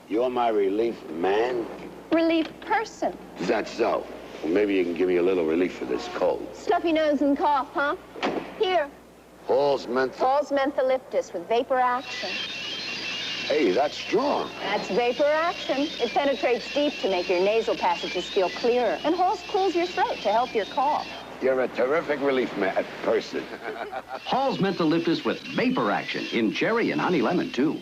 You're my relief man? Relief person. Is that so? Well, maybe you can give me a little relief for this cold. Stuffy nose and cough, huh? Here. Hall's Mentho-Lyptus with vapor action. Hey, that's strong. That's vapor action. It penetrates deep to make your nasal passages feel clearer. And Halls cools your throat to help your cough. You're a terrific relief person. Hall's Mentho-Lyptus with vapor action in cherry and honey lemon, too.